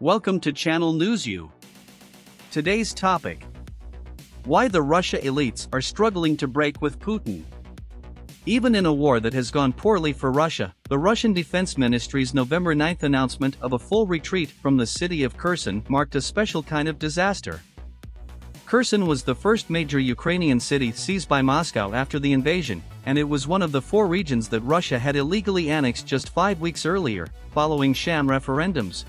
Welcome to Channel NewsU. Today's topic: why the Russia elites are struggling to break with Putin. Even in a war that has gone poorly for Russia, the Russian Defense Ministry's November 9 announcement of a full retreat from the city of Kherson marked a special kind of disaster. Kherson was the first major Ukrainian city seized by Moscow after the invasion, and it was one of the 4 regions that Russia had illegally annexed just 5 weeks earlier, following sham referendums.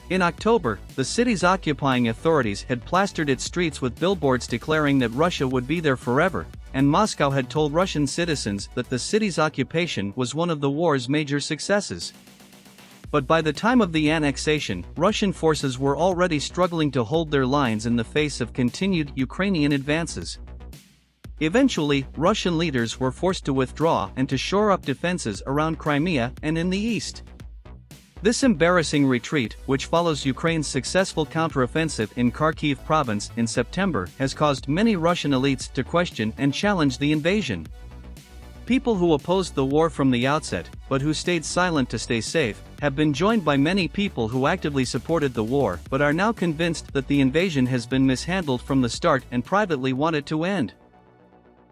In October, the city's occupying authorities had plastered its streets with billboards declaring that Russia would be there forever, and Moscow had told Russian citizens that the city's occupation was one of the war's major successes. But by the time of the annexation, Russian forces were already struggling to hold their lines in the face of continued Ukrainian advances. Eventually, Russian leaders were forced to withdraw and to shore up defenses around Crimea and in the east. This embarrassing retreat, which follows Ukraine's successful counteroffensive in Kharkiv province in September, has caused many Russian elites to question and challenge the invasion. People who opposed the war from the outset, but who stayed silent to stay safe, have been joined by many people who actively supported the war but are now convinced that the invasion has been mishandled from the start and privately want it to end.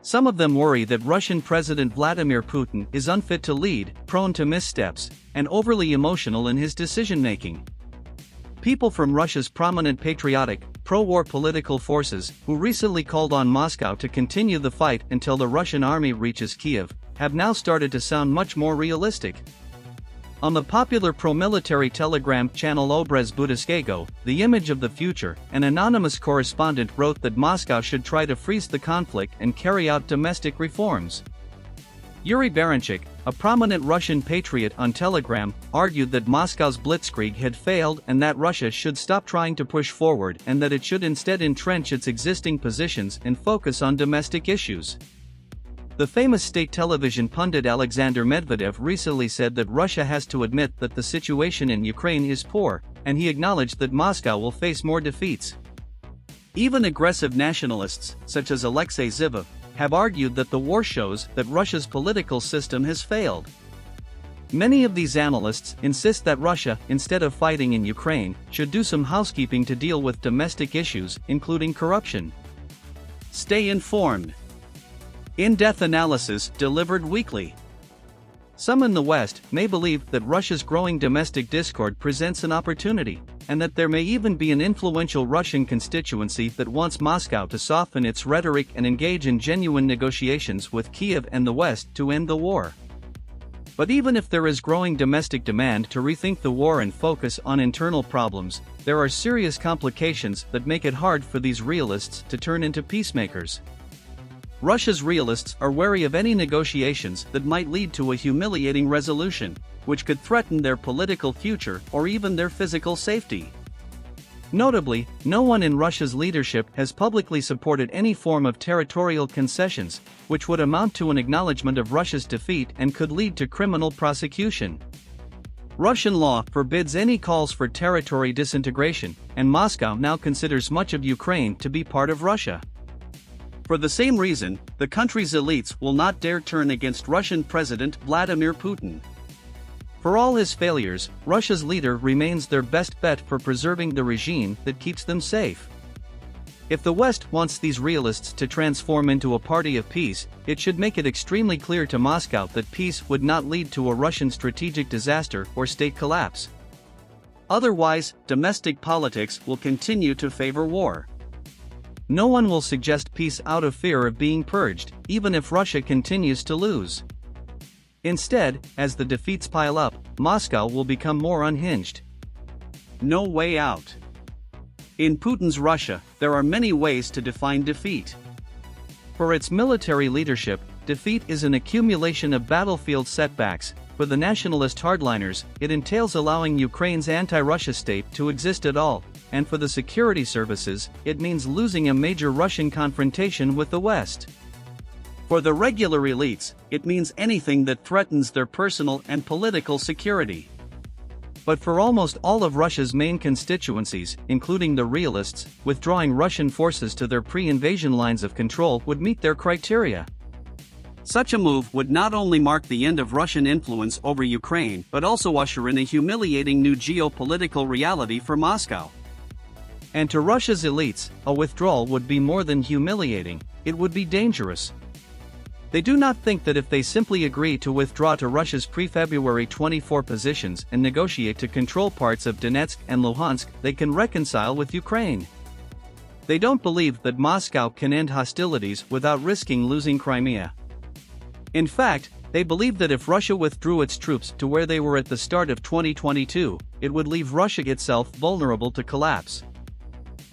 Some of them worry that Russian President Vladimir Putin is unfit to lead, prone to missteps, and overly emotional in his decision-making. People from Russia's prominent patriotic, pro-war political forces, who recently called on Moscow to continue the fight until the Russian army reaches Kiev, have now started to sound much more realistic. On the popular pro-military Telegram channel Obrez Budiskego, the image of the future, an anonymous correspondent wrote that Moscow should try to freeze the conflict and carry out domestic reforms. Yuri Baranchik, a prominent Russian patriot on Telegram, argued that Moscow's blitzkrieg had failed and that Russia should stop trying to push forward and that it should instead entrench its existing positions and focus on domestic issues. The famous state television pundit Alexander Medvedev recently said that Russia has to admit that the situation in Ukraine is poor, and he acknowledged that Moscow will face more defeats. Even aggressive nationalists, such as Alexei Zivov, have argued that the war shows that Russia's political system has failed. Many of these analysts insist that Russia, instead of fighting in Ukraine, should do some housekeeping to deal with domestic issues, including corruption. Stay informed. In-depth analysis delivered weekly. Some in the West may believe that Russia's growing domestic discord presents an opportunity, and that there may even be an influential Russian constituency that wants Moscow to soften its rhetoric and engage in genuine negotiations with Kiev and the West to end the war. But even if there is growing domestic demand to rethink the war and focus on internal problems, there are serious complications that make it hard for these realists to turn into peacemakers. Russia's realists are wary of any negotiations that might lead to a humiliating resolution, which could threaten their political future or even their physical safety. Notably, no one in Russia's leadership has publicly supported any form of territorial concessions, which would amount to an acknowledgement of Russia's defeat and could lead to criminal prosecution. Russian law forbids any calls for territory disintegration, and Moscow now considers much of Ukraine to be part of Russia. For the same reason, the country's elites will not dare turn against Russian President Vladimir Putin. For all his failures, Russia's leader remains their best bet for preserving the regime that keeps them safe. If the West wants these realists to transform into a party of peace, it should make it extremely clear to Moscow that peace would not lead to a Russian strategic disaster or state collapse. Otherwise, domestic politics will continue to favor war. No one will suggest peace out of fear of being purged, even if Russia continues to lose. Instead, as the defeats pile up, Moscow will become more unhinged. No way out. In Putin's Russia, there are many ways to define defeat. For its military leadership, defeat is an accumulation of battlefield setbacks. For the nationalist hardliners, it entails allowing Ukraine's anti-Russia state to exist at all, and for the security services, it means losing a major Russian confrontation with the West. For the regular elites, it means anything that threatens their personal and political security. But for almost all of Russia's main constituencies, including the realists, withdrawing Russian forces to their pre-invasion lines of control would meet their criteria. Such a move would not only mark the end of Russian influence over Ukraine but also usher in a humiliating new geopolitical reality for Moscow. And to Russia's elites, a withdrawal would be more than humiliating, it would be dangerous. They do not think that if they simply agree to withdraw to Russia's pre-February 24 positions and negotiate to control parts of Donetsk and Luhansk, they can reconcile with Ukraine. They don't believe that Moscow can end hostilities without risking losing Crimea. In fact, they believe that if Russia withdrew its troops to where they were at the start of 2022, it would leave Russia itself vulnerable to collapse.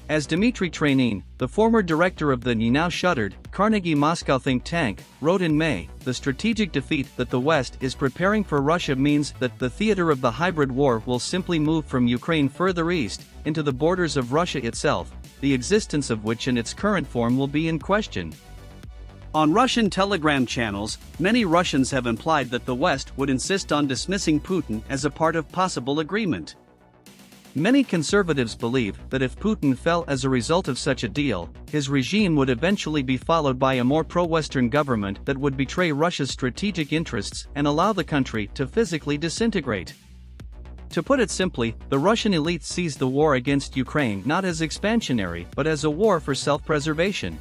As Dmitry Trainin, the former director of the now shuttered Carnegie Moscow think tank, wrote in May, the strategic defeat that the West is preparing for Russia means that the theater of the hybrid war will simply move from Ukraine further east, into the borders of Russia itself, the existence of which in its current form will be in question. On Russian Telegram channels, many Russians have implied that the West would insist on dismissing Putin as a part of possible agreement. Many conservatives believe that if Putin fell as a result of such a deal, his regime would eventually be followed by a more pro-Western government that would betray Russia's strategic interests and allow the country to physically disintegrate. To put it simply, the Russian elite sees the war against Ukraine not as expansionary but as a war for self-preservation.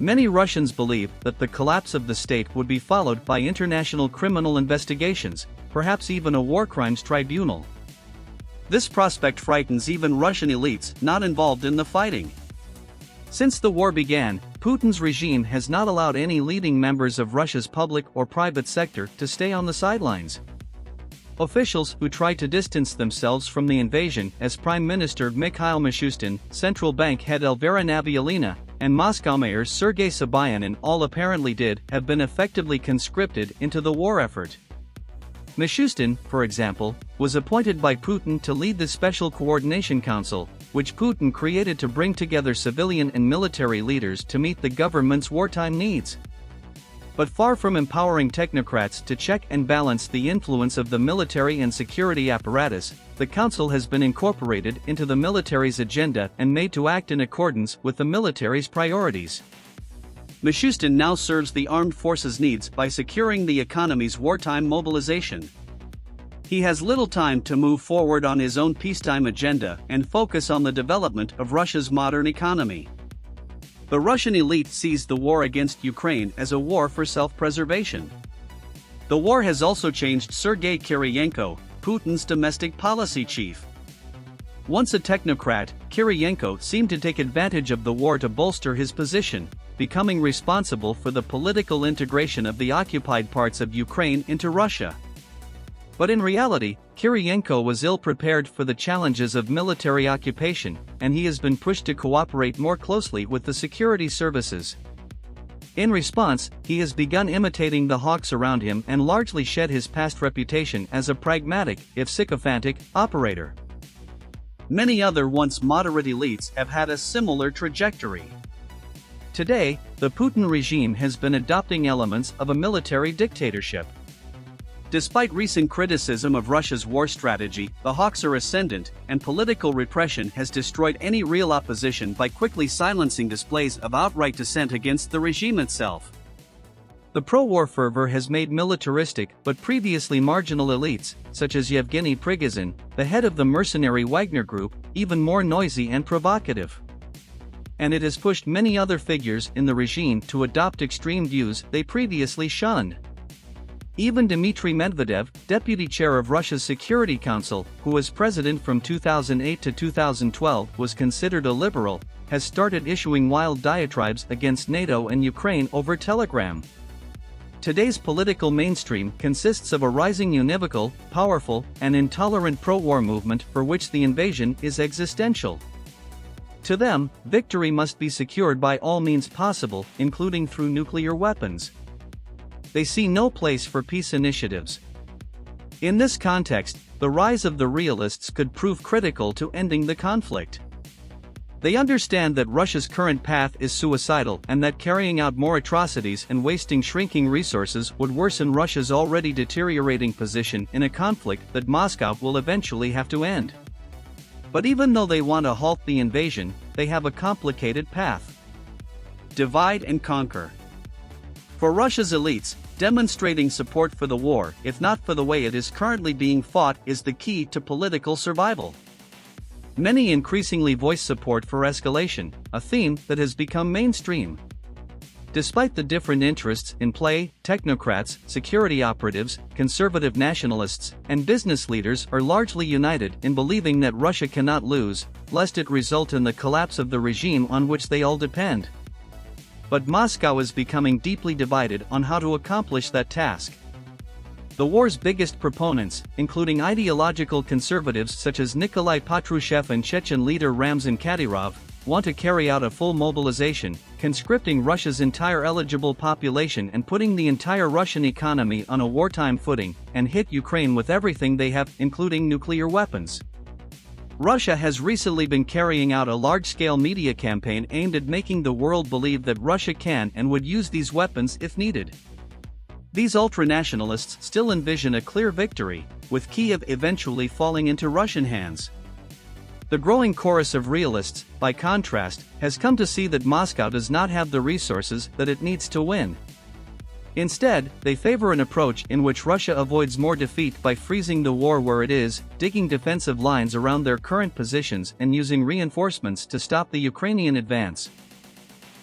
Many Russians believe that the collapse of the state would be followed by international criminal investigations, perhaps even a war crimes tribunal. This prospect frightens even Russian elites not involved in the fighting. Since the war began, Putin's regime has not allowed any leading members of Russia's public or private sector to stay on the sidelines. Officials who tried to distance themselves from the invasion, as Prime Minister Mikhail Mishustin, Central Bank head Elvira Nabiullina, and Moscow Mayor Sergei Sobyanin all apparently did, have been effectively conscripted into the war effort. Mishustin, for example, was appointed by Putin to lead the Special Coordination Council, which Putin created to bring together civilian and military leaders to meet the government's wartime needs. But far from empowering technocrats to check and balance the influence of the military and security apparatus, the council has been incorporated into the military's agenda and made to act in accordance with the military's priorities. Mishustin now serves the armed forces' needs by securing the economy's wartime mobilization. He has little time to move forward on his own peacetime agenda and focus on the development of Russia's modern economy. The Russian elite sees the war against Ukraine as a war for self-preservation. The war has also changed Sergei Kiriyenko, Putin's domestic policy chief. Once a technocrat, Kiriyenko seemed to take advantage of the war to bolster his position, becoming responsible for the political integration of the occupied parts of Ukraine into Russia. But in reality, Kiriyenko was ill-prepared for the challenges of military occupation, and he has been pushed to cooperate more closely with the security services. In response, he has begun imitating the hawks around him and largely shed his past reputation as a pragmatic, if sycophantic, operator. Many other once moderate elites have had a similar trajectory. Today, the Putin regime has been adopting elements of a military dictatorship. Despite recent criticism of Russia's war strategy, the hawks are ascendant, and political repression has destroyed any real opposition by quickly silencing displays of outright dissent against the regime itself. The pro-war fervor has made militaristic but previously marginal elites, such as Yevgeny Prigozhin, the head of the mercenary Wagner Group, even more noisy and provocative. And it has pushed many other figures in the regime to adopt extreme views they previously shunned. Even Dmitry Medvedev, deputy chair of Russia's Security Council, who was president from 2008 to 2012, was considered a liberal, has started issuing wild diatribes against NATO and Ukraine over Telegram. Today's political mainstream consists of a rising univocal, powerful, and intolerant pro-war movement for which the invasion is existential. To them, victory must be secured by all means possible, including through nuclear weapons. They see no place for peace initiatives. In this context, the rise of the realists could prove critical to ending the conflict. They understand that Russia's current path is suicidal and that carrying out more atrocities and wasting shrinking resources would worsen Russia's already deteriorating position in a conflict that Moscow will eventually have to end. But even though they want to halt the invasion, they have a complicated path. Divide and conquer. For Russia's elites, demonstrating support for the war, if not for the way it is currently being fought, is the key to political survival. Many increasingly voice support for escalation, a theme that has become mainstream. Despite the different interests in play, technocrats, security operatives, conservative nationalists, and business leaders are largely united in believing that Russia cannot lose, lest it result in the collapse of the regime on which they all depend. But Moscow is becoming deeply divided on how to accomplish that task. The war's biggest proponents, including ideological conservatives such as Nikolai Patrushev and Chechen leader Ramzan Kadyrov, want to carry out a full mobilization, conscripting Russia's entire eligible population and putting the entire Russian economy on a wartime footing, and hit Ukraine with everything they have, including nuclear weapons. Russia has recently been carrying out a large-scale media campaign aimed at making the world believe that Russia can and would use these weapons if needed. These ultranationalists still envision a clear victory, with Kiev eventually falling into Russian hands. The growing chorus of realists, by contrast, has come to see that Moscow does not have the resources that it needs to win. Instead, they favor an approach in which Russia avoids more defeat by freezing the war where it is, digging defensive lines around their current positions and using reinforcements to stop the Ukrainian advance.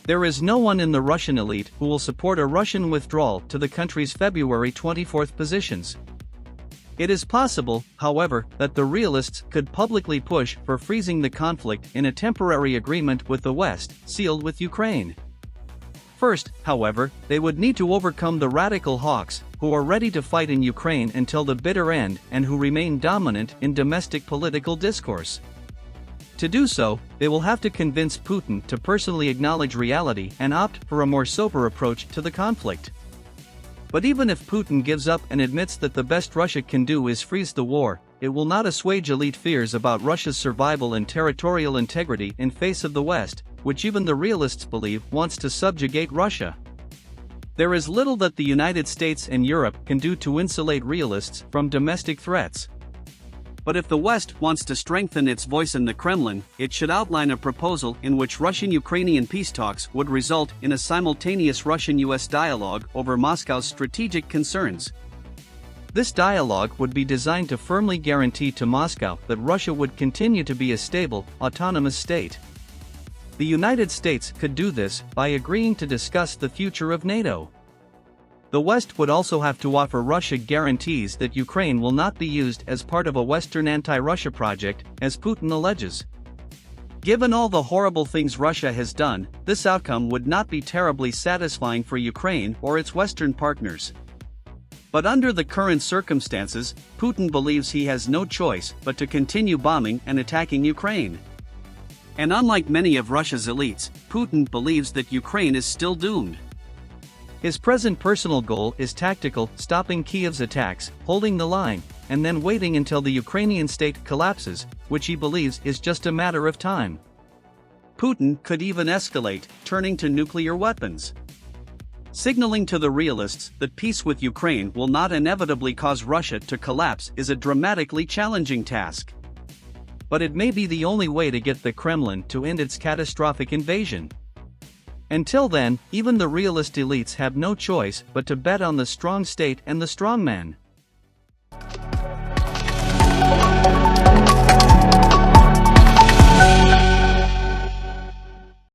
There is no one in the Russian elite who will support a Russian withdrawal to the country's February 24 positions. It is possible, however, that the realists could publicly push for freezing the conflict in a temporary agreement with the West, sealed with Ukraine. First, however, they would need to overcome the radical hawks, who are ready to fight in Ukraine until the bitter end and who remain dominant in domestic political discourse. To do so, they will have to convince Putin to personally acknowledge reality and opt for a more sober approach to the conflict. But even if Putin gives up and admits that the best Russia can do is freeze the war, it will not assuage elite fears about Russia's survival and territorial integrity in face of the West, which even the realists believe wants to subjugate Russia. There is little that the United States and Europe can do to insulate realists from domestic threats. But if the West wants to strengthen its voice in the Kremlin, it should outline a proposal in which Russian-Ukrainian peace talks would result in a simultaneous Russian-US dialogue over Moscow's strategic concerns. This dialogue would be designed to firmly guarantee to Moscow that Russia would continue to be a stable, autonomous state. The United States could do this by agreeing to discuss the future of NATO. The West would also have to offer Russia guarantees that Ukraine will not be used as part of a Western anti-Russia project, as Putin alleges. Given all the horrible things Russia has done, this outcome would not be terribly satisfying for Ukraine or its Western partners. But under the current circumstances, Putin believes he has no choice but to continue bombing and attacking Ukraine. And unlike many of Russia's elites, Putin believes that Ukraine is still doomed. His present personal goal is tactical, stopping Kiev's attacks, holding the line, and then waiting until the Ukrainian state collapses, which he believes is just a matter of time. Putin could even escalate, turning to nuclear weapons. Signaling to the realists that peace with Ukraine will not inevitably cause Russia to collapse is a dramatically challenging task. But it may be the only way to get the Kremlin to end its catastrophic invasion. Until then, even the realist elites have no choice but to bet on the strong state and the strong man.